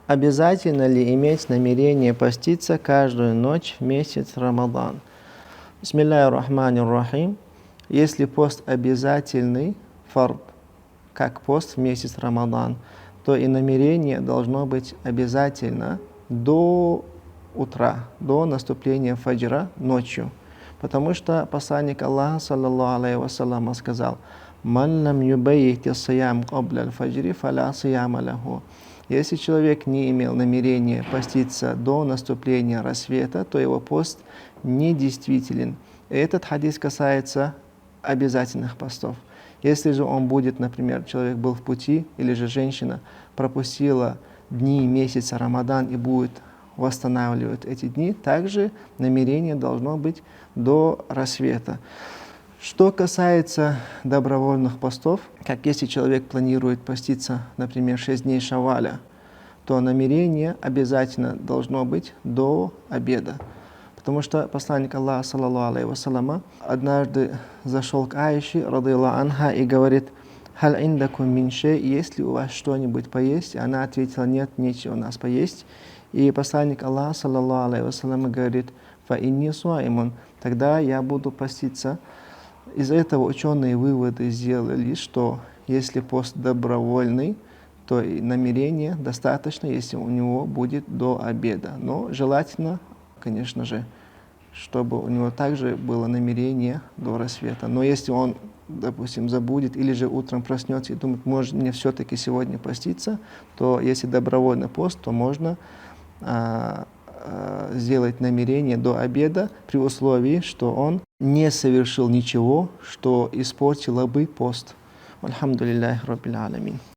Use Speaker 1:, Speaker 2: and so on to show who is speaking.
Speaker 1: Обязательно ли иметь намерение поститься каждую ночь в месяц Рамадан? Бисмиллахи рахмани рахим. Если пост обязательный, фард, как пост в месяц Рамадан, то и намерение должно быть обязательно до утра, до наступления фаджра ночью. Потому что посланник Аллаха, саллаллаху алейхи вассалям, сказал: «Ман лам юбайити сиям кабля аль-фаджри, фаля сияма лаху». Если человек не имел намерения поститься до наступления рассвета, то его пост недействителен. И этот хадис касается обязательных постов. Если же он будет, например, человек был в пути, или же женщина пропустила дни месяца Рамадан и будет восстанавливать эти дни, также намерение должно быть до рассвета. Что касается добровольных постов, как если человек планирует поститься, например, 6 дней Шаваля, то намерение обязательно должно быть до обеда. Потому что посланник Аллаха, саллаллаху алейхи вассаляма, однажды зашел к Аише, радыяллаху анха, и говорит: «Халь индакум мин шей», есть ли у вас что-нибудь поесть? И она ответила: нет, нечего у нас поесть. И посланник Аллаха, саллаллаху алейхи вассаляма, говорит: «Фа инни суаймун», тогда я буду поститься. Из этого ученые выводы сделали, что если пост добровольный, то и намерения достаточно, если у него будет до обеда. Но желательно, конечно же, чтобы у него также было намерение до рассвета. Но если он, допустим, забудет или же утром проснется и думает: может мне все-таки сегодня поститься, то если добровольный пост, то можно сделать намерение до обеда при условии, что он не совершил ничего, что испортило бы пост. Альхамдулиллахи раббил аламин.